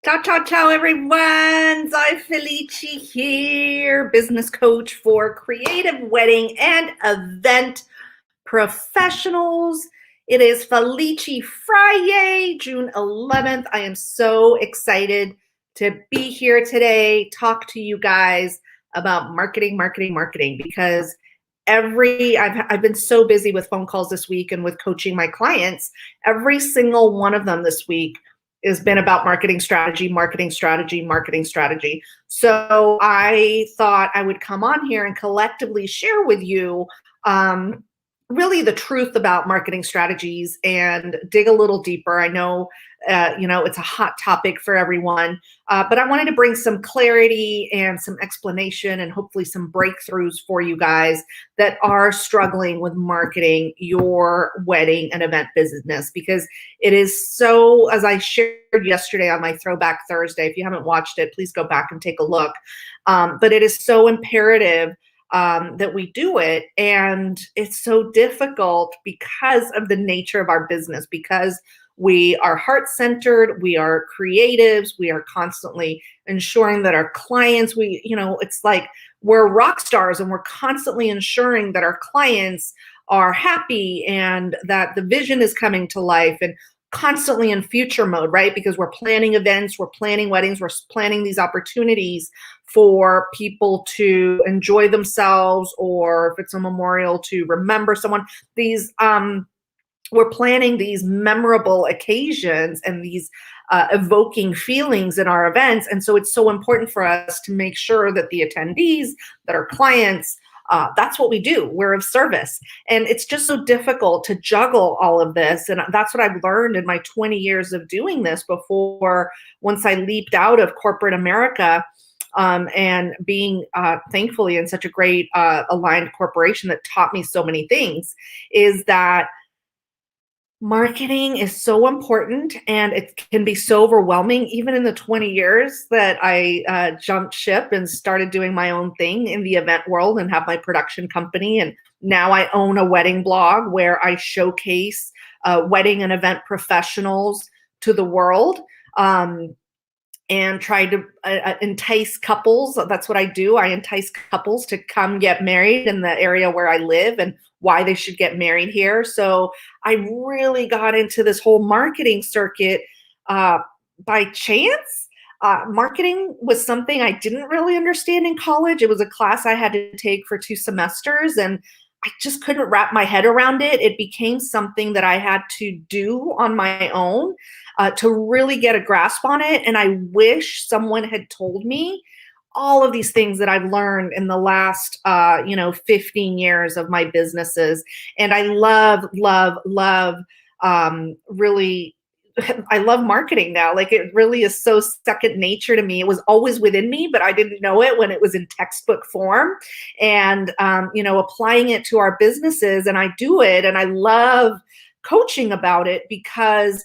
Ciao, ciao, ciao, everyone. Zai Felici here, business coach for creative wedding and event professionals. It is Felici Friday, June 11th. I am so excited to be here today, talk to you guys about marketing, because I've been so busy with phone calls this week and with coaching my clients. Every single one of them this week has been about marketing strategy. So I thought I would come on here and collectively share with you really the truth about marketing strategies and dig a little deeper. I know, it's a hot topic for everyone, but I wanted to bring some clarity and some explanation and hopefully some breakthroughs for you guys that are struggling with marketing your wedding and event business, because it is so, as I shared yesterday on my Throwback Thursday, if you haven't watched it, please go back and take a look. But it is so imperative that we do it. And it's so difficult because of the nature of our business, because we are heart-centered, we are creatives, we are constantly ensuring that our clients, it's like we're rock stars and we're constantly ensuring that our clients are happy and that the vision is coming to life, and constantly in future mode, right? Because we're planning events, we're planning weddings, we're planning these opportunities for people to enjoy themselves, or if it's a memorial to remember someone. We're planning these memorable occasions and these evoking feelings in our events. And so it's so important for us to make sure that the attendees, that our clients, that's what we do. We're of service. And it's just so difficult to juggle all of this. And that's what I've learned in my 20 years of doing this before, once I leaped out of corporate America, and being thankfully in such a great aligned corporation that taught me so many things, is that marketing is so important and it can be so overwhelming. Even in the 20 years that I jumped ship and started doing my own thing in the event world and have my production company, and now I own a wedding blog where I showcase wedding and event professionals to the world. And try to entice couples. That's what I do. I entice couples to come get married in the area where I live and why they should get married here. So I really got into this whole marketing circuit by chance. Marketing was something I didn't really understand in college. It was a class I had to take for 2 semesters, and I just couldn't wrap my head around it. It became something that I had to do on my own to really get a grasp on it. And I wish someone had told me all of these things that I've learned in the last, 15 years of my businesses. And I love, really, I love marketing now. Like, it really is so second nature to me. It was always within me, but I didn't know it when it was in textbook form. And, applying it to our businesses, and I do it, and I love coaching about it because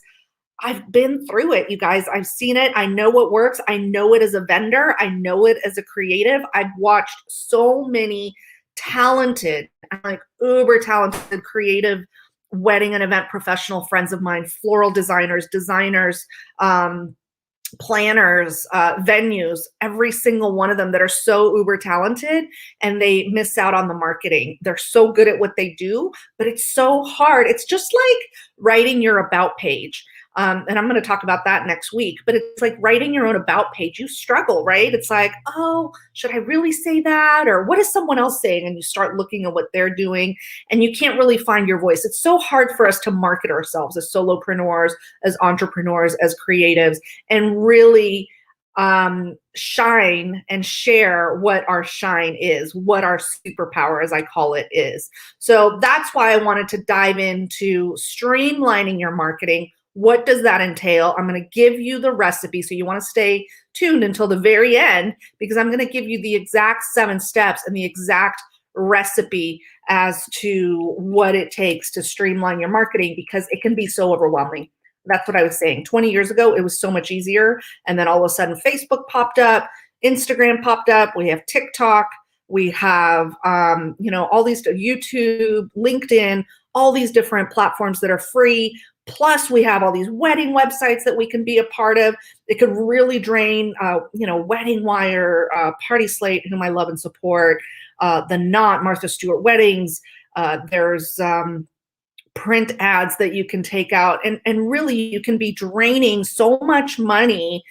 I've been through it, you guys. I've seen it. I know what works. I know it as a vendor. I know it as a creative. I've watched so many talented, like uber talented creative wedding and event professional friends of mine, floral designers, planners, venues, every single one of them that are so uber talented, and they miss out on the marketing. They're so good at what they do, but it's so hard. It's just like writing your about page. And I'm going to talk about that next week, but it's like writing your own about page. You struggle, right? It's like, oh, should I really say that? Or what is someone else saying? And you start looking at what they're doing, and you can't really find your voice. It's so hard for us to market ourselves as solopreneurs, as entrepreneurs, as creatives, and really shine and share what our shine is, what our superpower, as I call it, is. So that's why I wanted to dive into streamlining your marketing. What does that entail? I'm going to give you the recipe. So you want to stay tuned until the very end, because I'm going to give you the exact 7 steps and the exact recipe as to what it takes to streamline your marketing, because it can be so overwhelming. That's what I was saying. 20 years ago, it was so much easier. And then all of a sudden, Facebook popped up, Instagram popped up. We have TikTok. We have, all these YouTube, LinkedIn, all these different platforms that are free. Plus, we have all these wedding websites that we can be a part of. It could really drain, Wedding Wire, Party Slate, whom I love and support, the Knot, Martha Stewart Weddings. There's print ads that you can take out, and really you can be draining so much money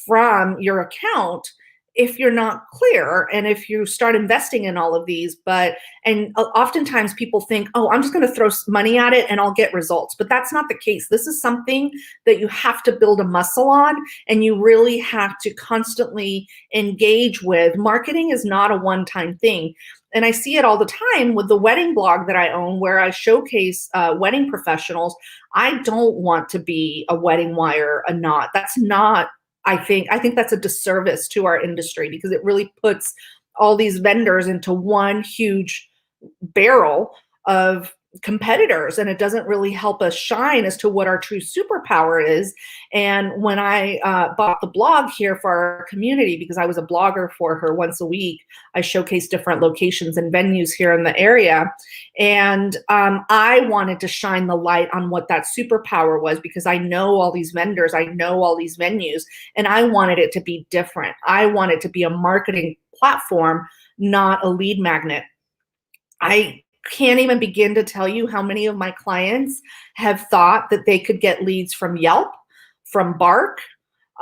from your account if you're not clear and if you start investing in all of these. And oftentimes people think, oh, I'm just going to throw money at it and I'll get results. But that's not the case. This is something that you have to build a muscle on, and you really have to constantly engage with. Marketing is not a one-time thing. And I see it all the time with the wedding blog that I own, where I showcase wedding professionals. I don't want to be a Wedding Wire, a Knot. That's not, I think that's a disservice to our industry, because it really puts all these vendors into one huge barrel of competitors, and it doesn't really help us shine as to what our true superpower is. And when I bought the blog here for our community, because I was a blogger for her once a week, I showcase different locations and venues here in the area. And I wanted to shine the light on what that superpower was, because I know all these vendors, I know all these venues, and I wanted it to be different. I want it to be a marketing platform, not a lead magnet. I can't even begin to tell you how many of my clients have thought that they could get leads from Yelp, from Bark,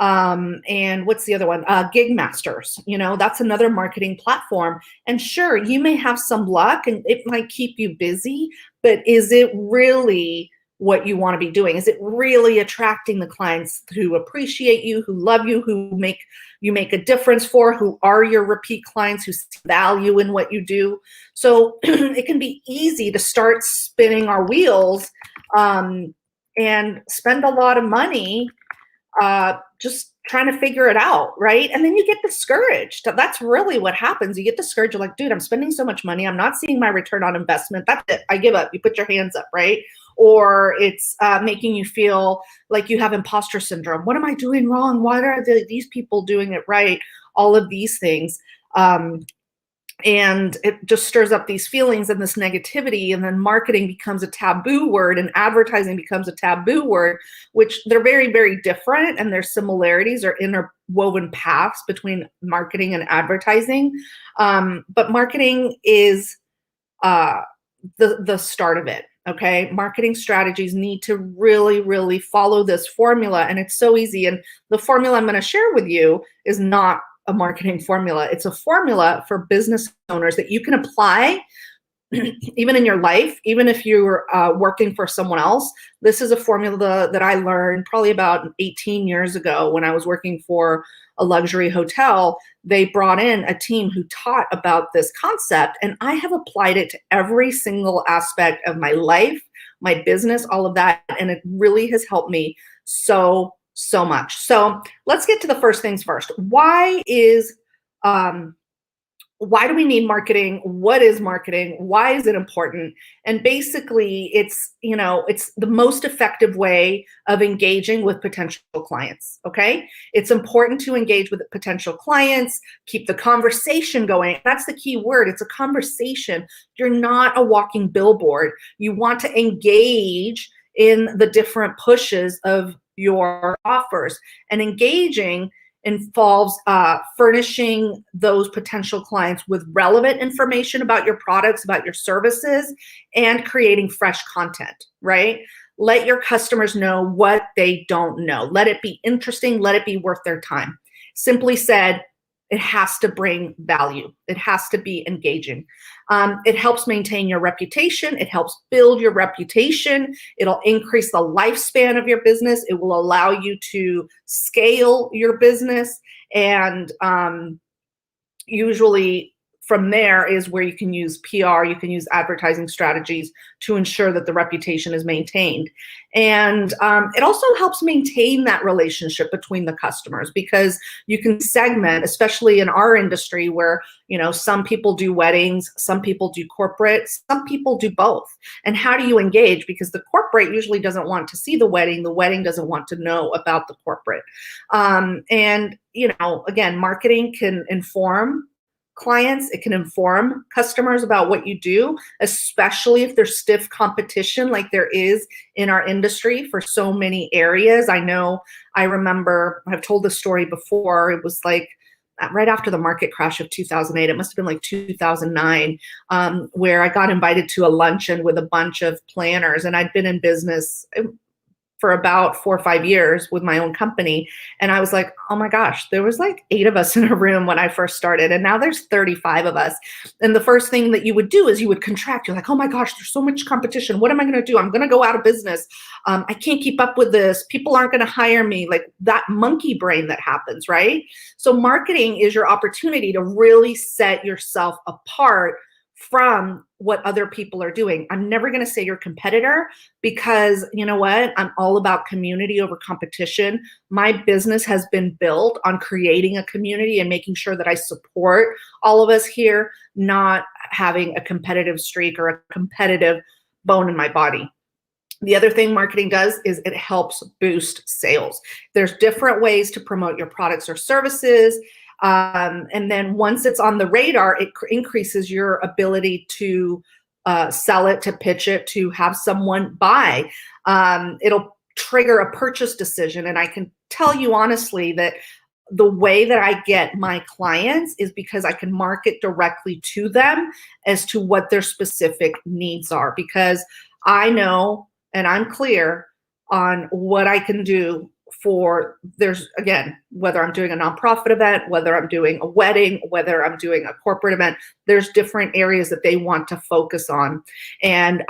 and what's the other one? Gig Masters. That's another marketing platform. And sure, you may have some luck and it might keep you busy, but is it really what you want to be doing? Is it really attracting the clients who appreciate you, who love you, who you make a difference for, who are your repeat clients, who see value in what you do? So it can be easy to start spinning our wheels and spend a lot of money just trying to figure it out, right? And then you get discouraged. That's really what happens. You get discouraged. You're like, dude, I'm spending so much money. I'm not seeing my return on investment. That's it. I give up. You put your hands up, right? Or it's making you feel like you have imposter syndrome. What am I doing wrong? Why are these people doing it right? All of these things. And it just stirs up these feelings and this negativity, and then marketing becomes a taboo word and advertising becomes a taboo word, which they're very, very different, and their similarities are interwoven paths between marketing and advertising. But marketing is the start of it. Okay, marketing strategies need to really, really follow this formula, and it's so easy. And the formula I'm going to share with you is not a marketing formula. It's a formula for business owners that you can apply even in your life, even if you're working for someone else. This is a formula that I learned probably about 18 years ago when I was working for a luxury hotel. They brought in a team who taught about this concept, and I have applied it to every single aspect of my life, my business, all of that, and it really has helped me so much. So let's get to the first things first. Why do we need marketing? What is marketing? Why is it important? And basically, it's the most effective way of engaging with potential clients. Okay, it's important to engage with potential clients, keep the conversation going. That's the key word. It's a conversation. You're not a walking billboard. You want to engage in the different pushes of your offers, and engaging involves furnishing those potential clients with relevant information about your products, about your services, and creating fresh content, right? Let your customers know what they don't know. Let it be interesting. Let it be worth their time. Simply said, it has to bring value. It has to be engaging. It helps maintain your reputation. It helps build your reputation. It'll increase the lifespan of your business. It will allow you to scale your business. And usually from there is where you can use PR, you can use advertising strategies to ensure that the reputation is maintained. And it also helps maintain that relationship between the customers, because you can segment, especially in our industry where, some people do weddings, some people do corporate, some people do both. And how do you engage? Because the corporate usually doesn't want to see the wedding doesn't want to know about the corporate. And, again, marketing can inform clients. It can inform customers about what you do, especially if there's stiff competition like there is in our industry for so many areas. I remember, I've told this story before. It was like right after the market crash of 2008, it must have been like 2009, where I got invited to a luncheon with a bunch of planners, and I'd been in business for about 4 or 5 years with my own company. And I was like, oh my gosh, there was like 8 of us in a room when I first started, and now there's 35 of us. And the first thing that you would do is you would contract. You're like, oh my gosh, there's so much competition. What am I going to do? I'm going to go out of business. I can't keep up with this. People aren't going to hire me. Like that monkey brain that happens, right? So marketing is your opportunity to really set yourself apart from what other people are doing. I'm never going to say your competitor, because you know what? I'm all about community over competition. My business has been built on creating a community and making sure that I support all of us here, not having a competitive streak or a competitive bone in my body. The other thing marketing does is it helps boost sales. There's different ways to promote your products or services. And then once it's on the radar, it increases your ability to sell it, to pitch it, to have someone buy. It'll trigger a purchase decision. And I can tell you honestly that the way that I get my clients is because I can market directly to them as to what their specific needs are, because I know and I'm clear on what I can do for, there's, again, whether I'm doing a nonprofit event, whether I'm doing a wedding, whether I'm doing a corporate event, there's different areas that they want to focus on. And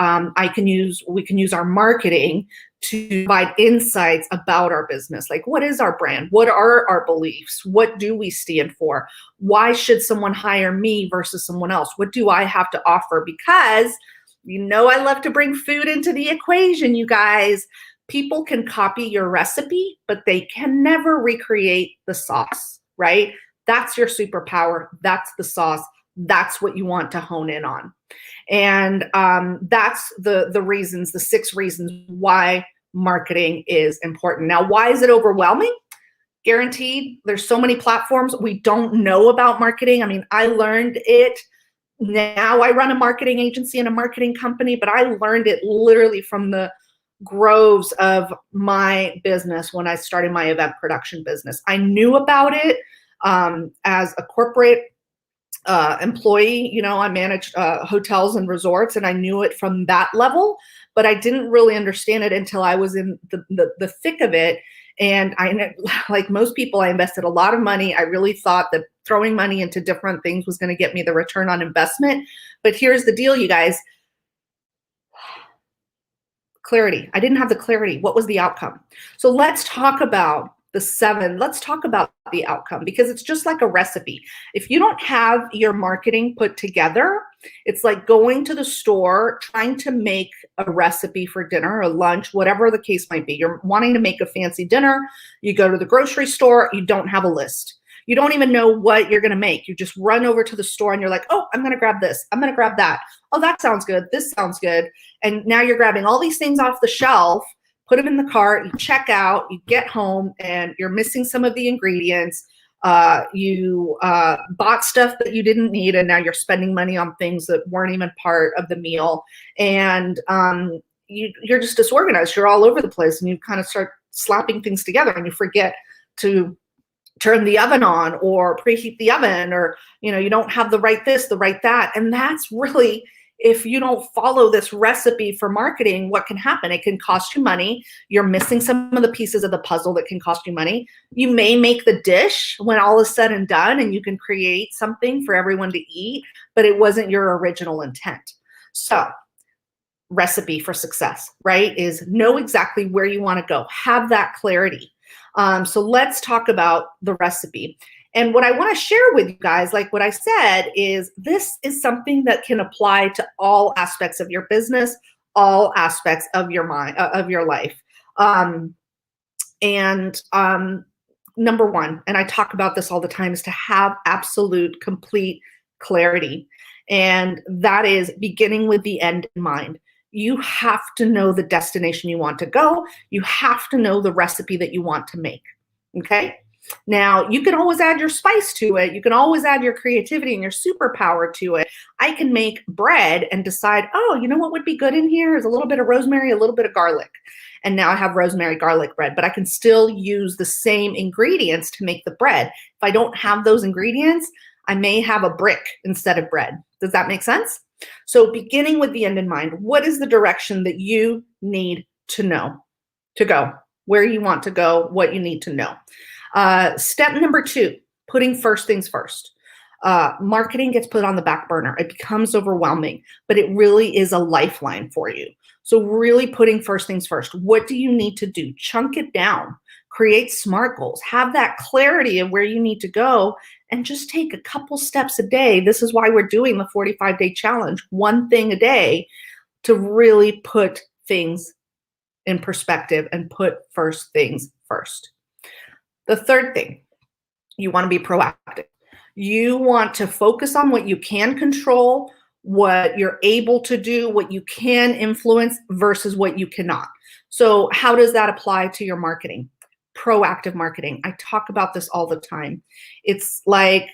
we can use our marketing to provide insights about our business. Like, what is our brand? What are our beliefs? What do we stand for? Why should someone hire me versus someone else? What do I have to offer? Because I love to bring food into the equation, you guys. People can copy your recipe, but they can never recreate the sauce, right? That's your superpower. That's the sauce. That's what you want to hone in on. And that's the reasons, the 6 reasons why marketing is important. Now, why is it overwhelming? Guaranteed, there's so many platforms. We don't know about marketing. I mean, I learned it. Now I run a marketing agency and a marketing company, but I learned it literally from the groves of my business when I started my event production business. I knew about it as a corporate employee. I managed hotels and resorts, and I knew it from that level, but I didn't really understand it until I was in the thick of it. And like most people, I invested a lot of money. I really thought that throwing money into different things was going to get me the return on investment. But here's the deal, you guys. Clarity. I didn't have the clarity. What was the outcome? So let's talk about the 7. Let's talk about the outcome, because it's just like a recipe. If you don't have your marketing put together, it's like going to the store, trying to make a recipe for dinner or lunch, whatever the case might be. You're wanting to make a fancy dinner. You go to the grocery store. You don't have a list. You don't even know what you're going to make. You just run over to the store and you're like, oh, I'm going to grab this. I'm going to grab that. Oh, that sounds good. This sounds good. And now you're grabbing all these things off the shelf, put them in the cart, you check out, you get home, and you're missing some of the ingredients. You bought stuff that you didn't need, and now you're spending money on things that weren't even part of the meal. And you're just disorganized. You're all over the place, and you kind of start slapping things together, and you forget to turn the oven on or preheat the oven, or you don't have the right this, the right that. And that's really, if you don't follow this recipe for marketing, what can happen? It can cost you money. You're missing some of the pieces of the puzzle that can cost you money. You may make the dish when all is said and done, and you can create something for everyone to eat, but it wasn't your original intent. So recipe for success, right, is know exactly where you want to go. Have that clarity. So let's talk about the recipe. And what I want to share with you guys, like what I said, is this is something that can apply to all aspects of your business, all aspects of your mind, of your life. Number 1, and I talk about this all the time, is to have absolute, complete clarity. And that is beginning with the end in mind. You have to know the destination you want to go. You have to know the recipe that you want to make. Okay? Now, you can always add your spice to it. You can always add your creativity and your superpower to it. I can make bread and decide, oh, you know what would be good in here is a little bit of rosemary, a little bit of garlic. And now I have rosemary garlic bread, but I can still use the same ingredients to make the bread. If I don't have those ingredients, I may have a brick instead of bread. Does that make sense? So beginning with the end in mind, what is the direction that you need to know, to go, where you want to go, what you need to know? Step number 2, putting first things first. Marketing gets put on the back burner. It becomes overwhelming, but it really is a lifeline for you. So really putting first things first. What do you need to do? Chunk it down. Create SMART goals. Have that clarity of where you need to go and just take a couple steps a day. This is why we're doing the 45-day challenge, one thing a day, to really put things in perspective and put first things first. The third thing, you want to be proactive. You want to focus on what you can control, what you're able to do, what you can influence versus what you cannot. So how does that apply to your marketing? Proactive marketing. I talk about this all the time. It's like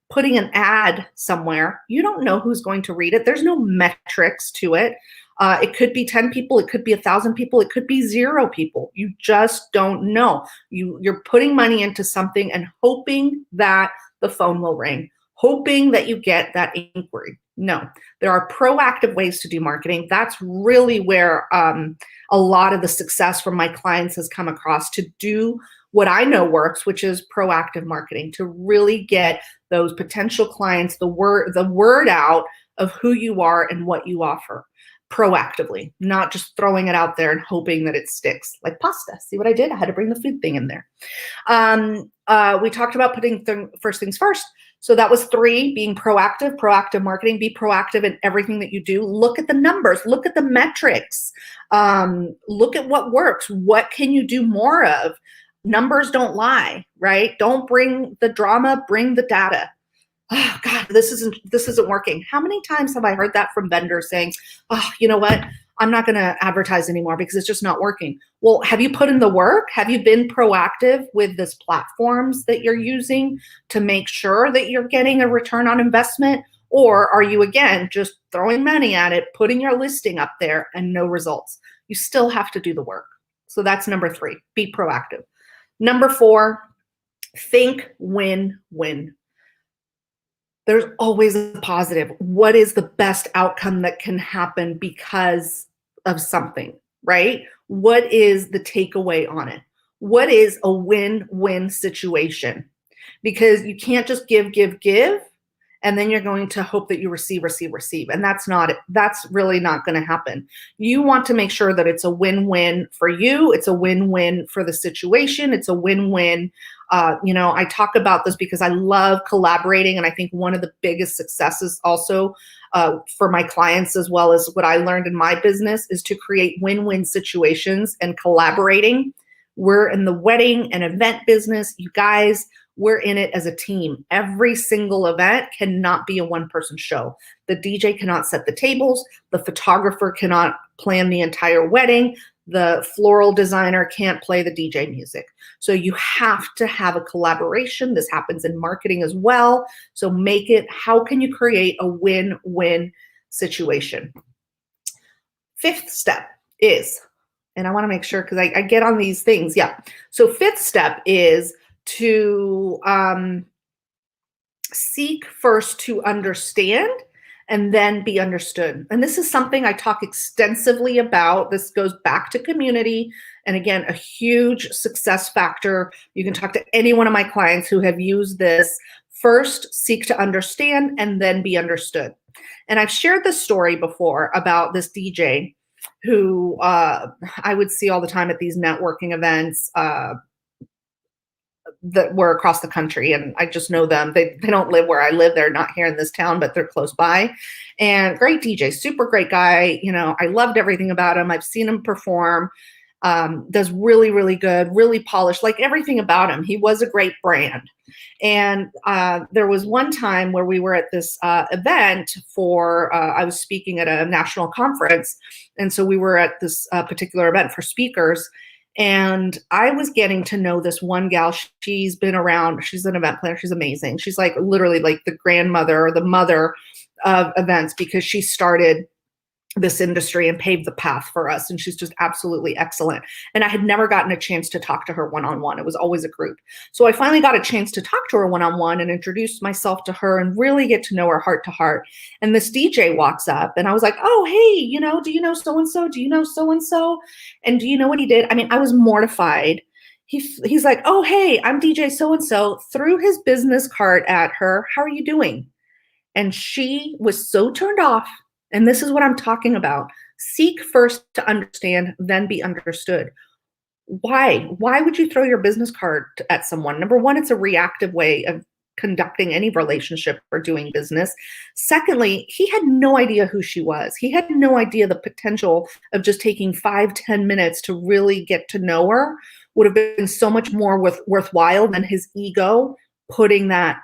putting an ad somewhere. You don't know who's going to read it. There's no metrics to it. It could be 10 people. It could be 1,000 people. It could be 0 people. You just don't know. You're putting money into something and hoping that the phone will ring, hoping that you get that inquiry. No, there are proactive ways to do marketing. That's really where a lot of the success from my clients has come across, to do what I know works, which is proactive marketing, to really get those potential clients the word out of who you are and what you offer proactively, not just throwing it out there and hoping that it sticks like pasta. See what I did? I had to bring the food thing in there. We talked about putting first things first. So that was 3, being proactive marketing. Be proactive in everything that you do. Look at the numbers, look at the metrics, look at what works. What can you do more of? Numbers don't lie, right? Don't bring the drama, bring the data. Oh God, this isn't working. How many times have I heard that from vendors saying, oh, you know what? I'm not going to advertise anymore because it's just not working. Well, have you put in the work? Have you been proactive with these platforms that you're using to make sure that you're getting a return on investment? Or are you, again, just throwing money at it, putting your listing up there and no results? You still have to do the work. So that's number 3, be proactive. Number 4, think win-win. There's always a positive. What is the best outcome that can happen because of something, right? What is the takeaway on it? What is a win-win situation? Because you can't just give, and then you're going to hope that you receive. And that's really not going to happen. You want to make sure that it's a win-win for you. It's a win-win for the situation. It's a win-win. I talk about this because I love collaborating. And I think one of the biggest successes also for my clients, as well as what I learned in my business, is to create win-win situations and collaborating. We're in the wedding and event business. You guys, we're in it as a team. Every single event cannot be a one-person show. The DJ cannot set the tables. The photographer cannot plan the entire wedding. The floral designer can't play the DJ music. So you have to have a collaboration. This happens in marketing as well. So how can you create a win-win situation? 5th step is, and I want to make sure because I get on these things. Yeah. So 5th step is to seek first to understand and then be understood. And this is something I talk extensively about. This goes back to community. And again, a huge success factor. You can talk to any one of my clients who have used this. First, seek to understand and then be understood. And I've shared this story before about this DJ who I would see all the time at these networking events that were across the country, and I just know them. They don't live where I live. They're not here in this town, but they're close by. And great DJ, super great guy. I loved everything about him. I've seen him perform. Does really, really good, really polished, like everything about him. He was a great brand. And there was one time where we were at this event I was speaking at a national conference. And so we were at this particular event for speakers. And I was getting to know this one gal. She's been around. She's an event planner. She's amazing. She's like literally like the grandmother or the mother of events, because she started this industry and paved the path for us. And she's just absolutely excellent. And I had never gotten a chance to talk to her one-on-one. It was always a group. So I finally got a chance to talk to her one-on-one and introduce myself to her and really get to know her heart to heart. And this DJ walks up and I was like, oh, hey, do you know so-and-so? Do you know so-and-so? And do you know what he did? I mean, I was mortified. He's like, oh, hey, I'm DJ so-and-so, threw his business card at her. How are you doing? And she was so turned off. And this is what I'm talking about. Seek first to understand, then be understood. Why? Why would you throw your business card at someone? Number one, it's a reactive way of conducting any relationship or doing business. Secondly, he had no idea who she was. He had no idea the potential of just taking 5-10 minutes to really get to know her would have been so much more worthwhile than his ego putting that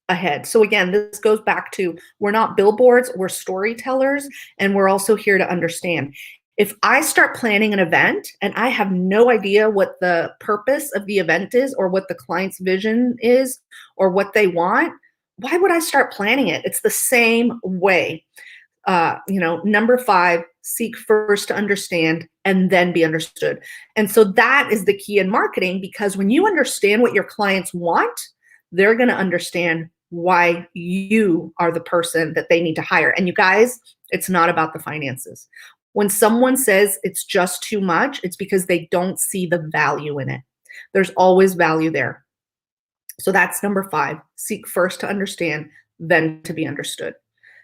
ahead. So again, this goes back to, we're not billboards, we're storytellers, and we're also here to understand. If I start planning an event and I have no idea what the purpose of the event is or what the client's vision is or what they want, why would I start planning it? It's the same way. Number 5, seek first to understand and then be understood. And so that is the key in marketing, because when you understand what your clients want, they're going to understand why you are the person that they need to hire. And you guys, it's not about the finances. When someone says it's just too much, it's because they don't see the value in it. There's always value there. So that's number 5. Seek first to understand, then to be understood.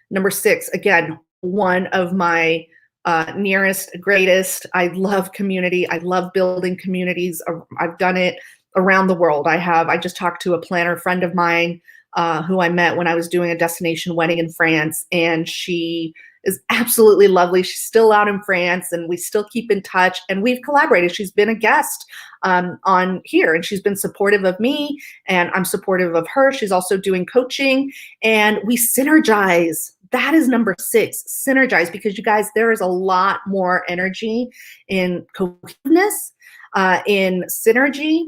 Number 6, again, one of my nearest, greatest. I love community. I love building communities. I've done it around the world. I just talked to a planner friend of mine who I met when I was doing a destination wedding in France, and she is absolutely lovely. She's still out in France, and we still keep in touch, and we've collaborated. She's been a guest on here, and she's been supportive of me, and I'm supportive of her. She's also doing coaching, and we synergize. That is number 6, synergize, because you guys, there is a lot more energy in cohesiveness, in synergy.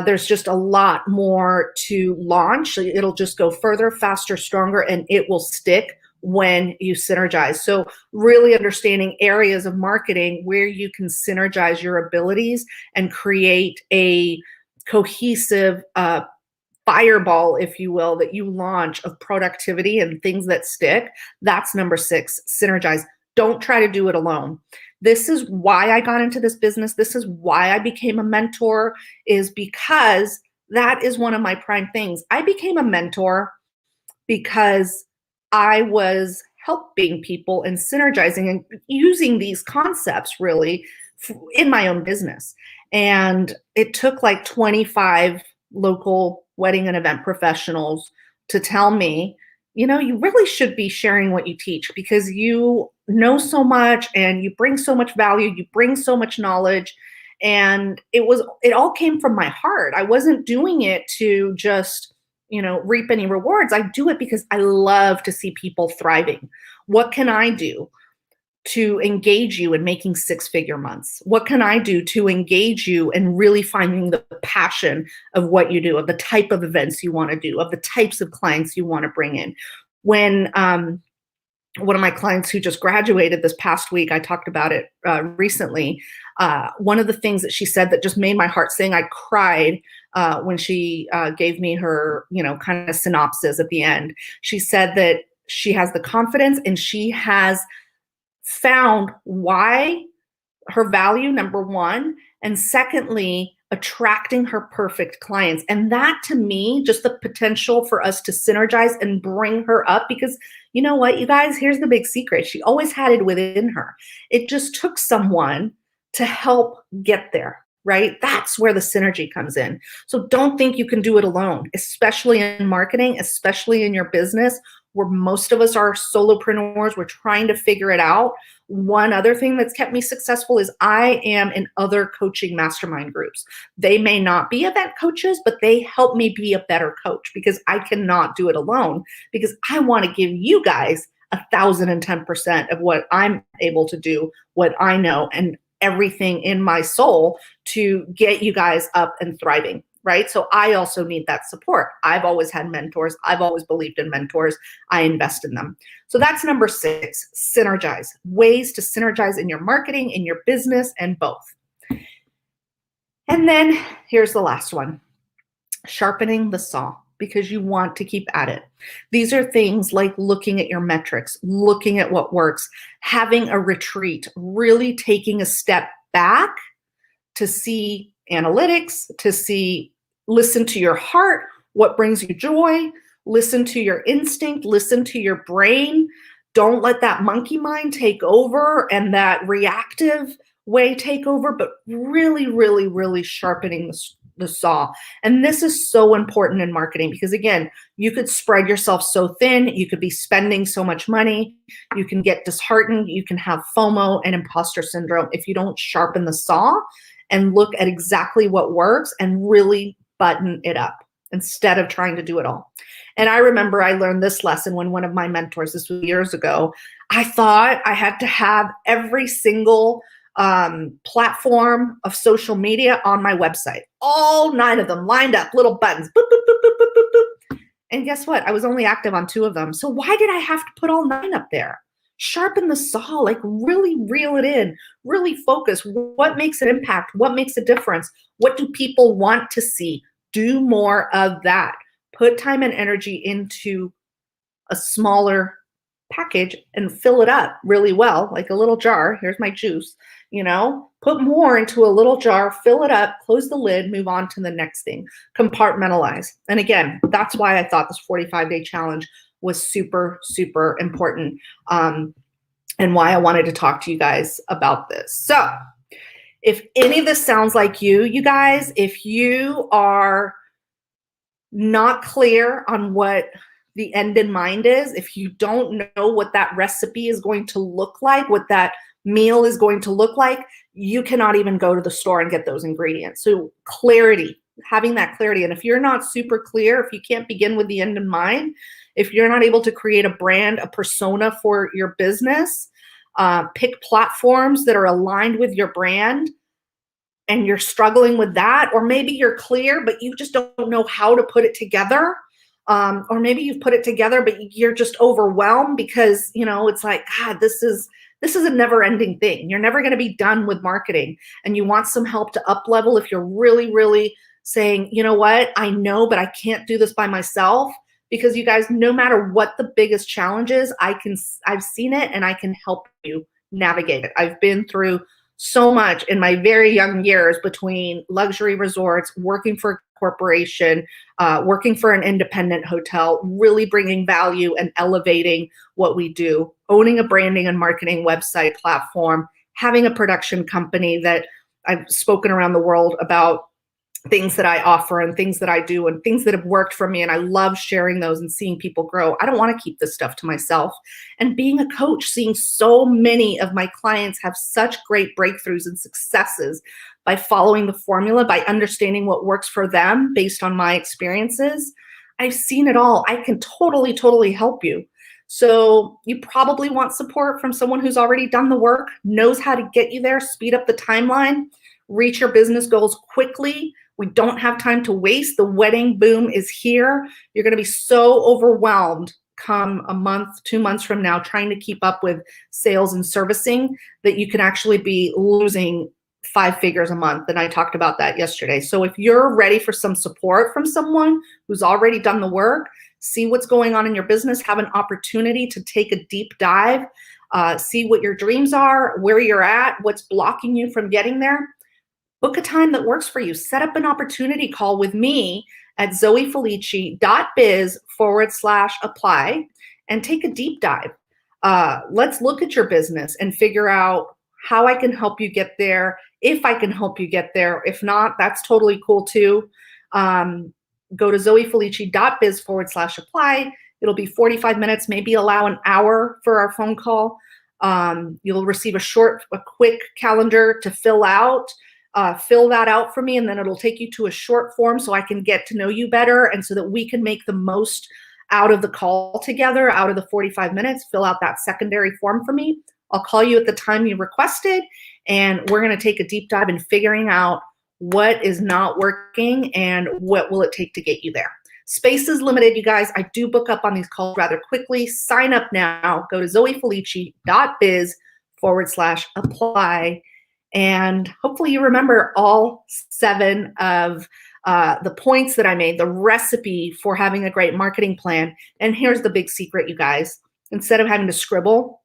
There's just a lot more to launch. It'll just go further, faster, stronger, and it will stick when you synergize. So really understanding areas of marketing where you can synergize your abilities and create a cohesive fireball, if you will, that you launch of productivity and things that stick. That's number 6, synergize. Don't try to do it alone. This is why I got into this business. This is why I became a mentor, is because that is one of my prime things. I became a mentor because I was helping people and synergizing and using these concepts really in my own business. And it took like 25 local wedding and event professionals to tell me, you really should be sharing what you teach, because you know so much and you bring so much value, you bring so much knowledge. And it all came from my heart. I wasn't doing it to just, reap any rewards. I do it because I love to see people thriving. What can I do to engage you in making 6-figure months? What can I do to engage you in really finding the passion of what you do, of the type of events you want to do, of the types of clients you want to bring in? When one of my clients who just graduated this past week, I talked about it recently, one of the things that she said that just made my heart sing, I cried when she gave me her, kind of synopsis at the end. She said that she has the confidence and she has found why her value, number 1, and secondly, attracting her perfect clients. And that, to me, just the potential for us to synergize and bring her up, because you know what, you guys, here's the big secret. She always had it within her. It just took someone to help get there, right? That's where the synergy comes in. So don't think you can do it alone, especially in marketing, especially in your business, where most of us are solopreneurs. We're trying to figure it out. One other thing that's kept me successful is I am in other coaching mastermind groups. They may not be event coaches, but they help me be a better coach, because I cannot do it alone, because I want to give you guys 1,010% of what I'm able to do, what I know. And everything in my soul to get you guys up and thriving, right? So I also need that support. I've always had mentors. I've always believed in mentors. I invest in them. So that's number 6, synergize. Ways to synergize in your marketing, in your business, and both. And then here's the last one, sharpening the saw, because you want to keep at it. These are things like looking at your metrics, looking at what works, having a retreat, really taking a step back to see analytics, listen to your heart, what brings you joy, listen to your instinct, listen to your brain. Don't let that monkey mind take over and that reactive way take over, but really, really, really sharpening the saw. And this is so important in marketing because, again, you could spread yourself so thin, you could be spending so much money, you can get disheartened, you can have FOMO and imposter syndrome if you don't sharpen the saw and look at exactly what works and really button it up instead of trying to do it all. And I remember I learned this lesson when one of my mentors, this was years ago, I thought I had to have every single platform of social media on my website, all 9 of them lined up, little buttons, boop, boop, boop, boop, boop, boop, boop. And guess what? I was only active on 2 of them. So why did I have to put all 9 up there? Sharpen the saw, like really reel it in, really focus. What makes an impact? What makes a difference? What do people want to see? Do more of that. Put time and energy into a smaller package and fill it up really well, like a little jar. Here's my juice, put more into a little jar, fill it up, close the lid, move on to the next thing, compartmentalize. And again, that's why I thought this 45-day challenge was super, super important, and why I wanted to talk to you guys about this. So if any of this sounds like you guys, if you are not clear on what the end in mind is, if you don't know what that recipe is going to look like, what that meal is going to look like, you cannot even go to the store and get those ingredients. So clarity, having that clarity. And if you're not super clear, if you can't begin with the end in mind, if you're not able to create a brand, a persona for your business, pick platforms that are aligned with your brand, and you're struggling with that, or maybe you're clear, but you just don't know how to put it together. Or maybe you've put it together, but you're just overwhelmed because, it's like, God, this is a never ending thing. You're never going to be done with marketing, and you want some help to up level. If you're really, really saying, you know what, I know, but I can't do this by myself, because you guys, no matter what the biggest challenge is, I've seen it and I can help you navigate it. I've been through so much in my very young years between luxury resorts, working for a corporation, working for an independent hotel, really bringing value and elevating what we do, owning a branding and marketing website platform, having a production company that I've spoken around the world about things that I offer and things that I do and things that have worked for me. And I love sharing those and seeing people grow. I don't want to keep this stuff to myself. And being a coach, seeing so many of my clients have such great breakthroughs and successes by following the formula, by understanding what works for them based on my experiences. I've seen it all. I can totally, totally help you. So you probably want support from someone who's already done the work, knows how to get you there, speed up the timeline, reach your business goals quickly. We don't have time to waste. The wedding boom is here. You're going to be so overwhelmed come a month, 2 months from now, trying to keep up with sales and servicing that you can actually be losing 5 figures a month. And I talked about that yesterday. So if you're ready for some support from someone who's already done the work, see what's going on in your business, have an opportunity to take a deep dive, see what your dreams are, where you're at, what's blocking you from getting there. Book a time that works for you. Set up an opportunity call with me at zoefelici.biz/apply and take a deep dive. Let's look at your business and figure out how I can help you get there, if I can help you get there. If not, that's totally cool too. Go to zoefelici.biz/apply. It'll be 45 minutes, maybe allow an hour for our phone call. You'll receive a quick calendar to fill out. Fill that out for me, and then it'll take you to a short form so I can get to know you better and so that we can make the most out of the call together, out of the 45 minutes. Fill out that secondary form for me. I'll call you at the time you requested, and we're going to take a deep dive in figuring out what is not working and what will it take to get you there. Space is limited, you guys. I do book up on these calls rather quickly. Sign up now. Go to zoefelici.biz/apply. And hopefully you remember all 7 of the points that I made, the recipe for having a great marketing plan. And here's the big secret, you guys. Instead of having to scribble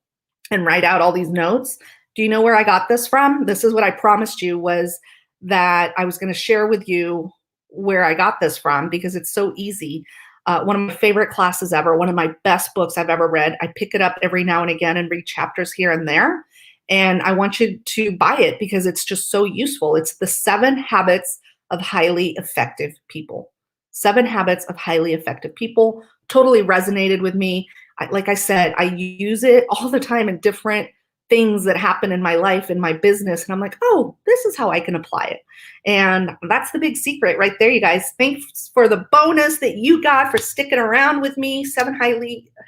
and write out all these notes, do you know where I got this from? This is what I promised you, was that I was going to share with you where I got this from, because it's so easy. One of my favorite classes ever, one of my best books I've ever read. I pick it up every now and again and read chapters here and there. And I want you to buy it because it's just so useful. It's the 7 Habits of Highly Effective People. 7 Habits of Highly Effective People totally resonated with me. Like I said, I use it all the time in different things that happen in my life, in my business. And I'm like, oh, this is how I can apply it. And that's the big secret right there, you guys. Thanks for the bonus that you got for sticking around with me. 7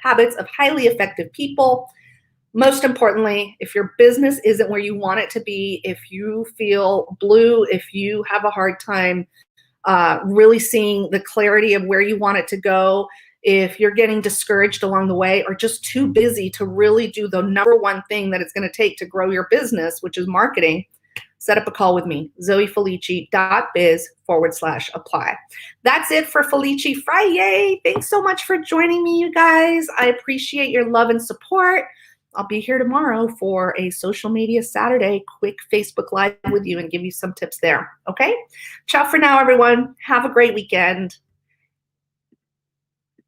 Habits of Highly Effective People. Most importantly, if your business isn't where you want it to be, if you feel blue, if you have a hard time really seeing the clarity of where you want it to go, if you're getting discouraged along the way, or just too busy to really do the number one thing that it's going to take to grow your business, which is marketing, set up a call with me, zoefelici.biz/apply. That's it for Felici Friday. Thanks so much for joining me, you guys. I appreciate your love and support. I'll be here tomorrow for a social media Saturday, quick Facebook Live with you and give you some tips there. Okay? Ciao for now, everyone. Have a great weekend.